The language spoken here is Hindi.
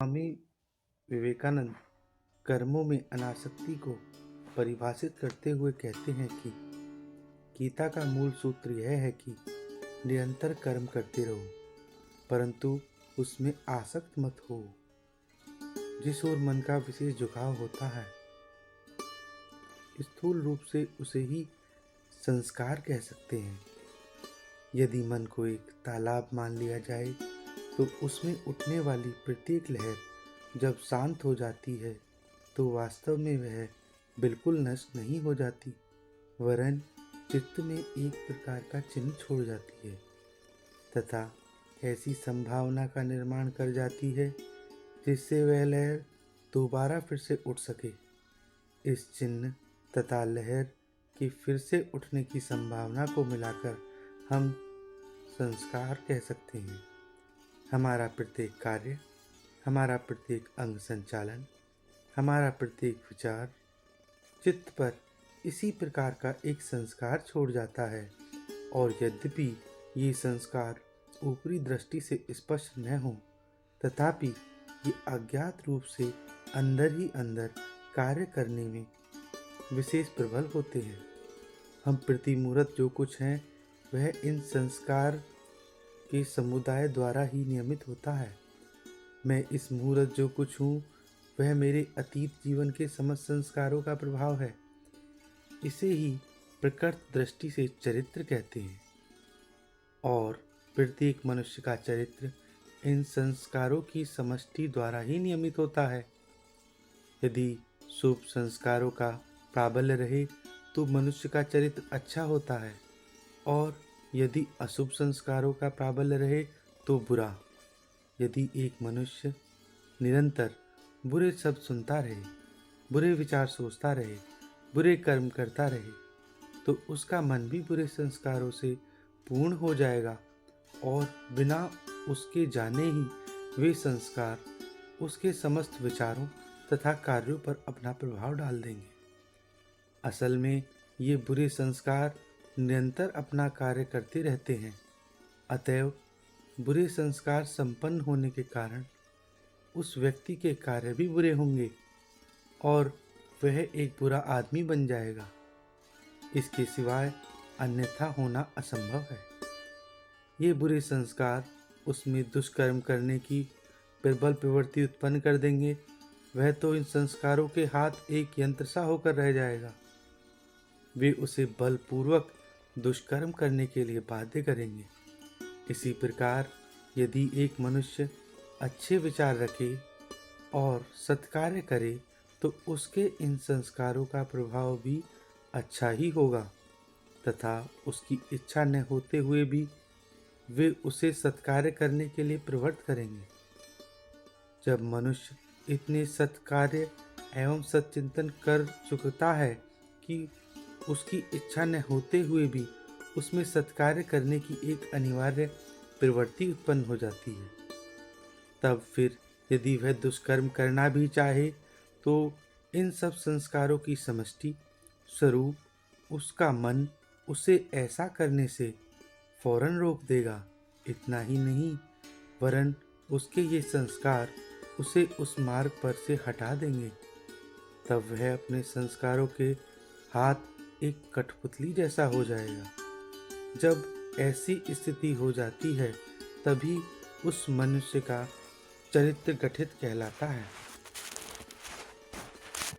स्वामी विवेकानंद कर्मों में अनासक्ति को परिभाषित करते हुए कहते हैं कि गीता का मूल सूत्र यह है कि निरंतर कर्म करते रहो, परंतु उसमें आसक्त मत हो। जिस ओर मन का विशेष झुकाव होता है, स्थूल रूप से उसे ही संस्कार कह सकते हैं। यदि मन को एक तालाब मान लिया जाए तो उसमें उठने वाली प्रत्येक लहर जब शांत हो जाती है तो वास्तव में वह बिल्कुल नष्ट नहीं हो जाती, वरन चित्त में एक प्रकार का चिन्ह छोड़ जाती है तथा ऐसी संभावना का निर्माण कर जाती है जिससे वह लहर दोबारा फिर से उठ सके। इस चिन्ह तथा लहर की फिर से उठने की संभावना को मिलाकर हम संस्कार कह सकते हैं। हमारा प्रत्येक कार्य, हमारा प्रत्येक अंग संचालन, हमारा प्रत्येक विचार चित्त पर इसी प्रकार का एक संस्कार छोड़ जाता है, और यद्यपि ये संस्कार ऊपरी दृष्टि से स्पष्ट न हो, तथापि ये अज्ञात रूप से अंदर ही अंदर कार्य करने में विशेष प्रबल होते हैं। हम प्रतिमुहूर्त जो कुछ हैं वह इन संस्कार के समुदाय द्वारा ही नियमित होता है। मैं इस मुहूर्त जो कुछ हूँ वह मेरे अतीत जीवन के समस्त संस्कारों का प्रभाव है। इसे ही प्रकृत दृष्टि से चरित्र कहते हैं, और प्रत्येक मनुष्य का चरित्र इन संस्कारों की समष्टि द्वारा ही नियमित होता है। यदि शुभ संस्कारों का प्राबल्य रहे तो मनुष्य का चरित्र अच्छा होता है, और यदि अशुभ संस्कारों का प्राबल्य रहे तो बुरा। यदि एक मनुष्य निरंतर बुरे शब्द सुनता रहे, बुरे विचार सोचता रहे, बुरे कर्म करता रहे, तो उसका मन भी बुरे संस्कारों से पूर्ण हो जाएगा, और बिना उसके जाने ही वे संस्कार उसके समस्त विचारों तथा कार्यों पर अपना प्रभाव डाल देंगे। असल में ये बुरे संस्कार निरंतर अपना कार्य करते रहते हैं। अतएव बुरे संस्कार संपन्न होने के कारण उस व्यक्ति के कार्य भी बुरे होंगे और वह एक बुरा आदमी बन जाएगा। इसके सिवाय अन्यथा होना असंभव है। ये बुरे संस्कार उसमें दुष्कर्म करने की प्रबल प्रवृत्ति उत्पन्न कर देंगे। वह तो इन संस्कारों के हाथ एक यंत्र सा होकर रह जाएगा। वे उसे बलपूर्वक दुष्कर्म करने के लिए बाध्य करेंगे। इसी प्रकार यदि एक मनुष्य अच्छे विचार रखे और सत्कार्य करे तो उसके इन संस्कारों का प्रभाव भी अच्छा ही होगा, तथा उसकी इच्छा न होते हुए भी वे उसे सत्कार्य करने के लिए प्रवृत्त करेंगे। जब मनुष्य इतने सत्कार्य एवं सच्चिंतन कर चुकता है कि उसकी इच्छा न होते हुए भी उसमें सत्कार्य करने की एक अनिवार्य प्रवृत्ति उत्पन्न हो जाती है, तब फिर यदि वह दुष्कर्म करना भी चाहे तो इन सब संस्कारों की समष्टि स्वरूप उसका मन उसे ऐसा करने से फौरन रोक देगा। इतना ही नहीं, वरन उसके ये संस्कार उसे उस मार्ग पर से हटा देंगे। तब वह अपने संस्कारों के हाथ एक कठपुतली जैसा हो जाएगा। जब ऐसी स्थिति हो जाती है तभी उस मनुष्य का चरित्र गठित कहलाता है।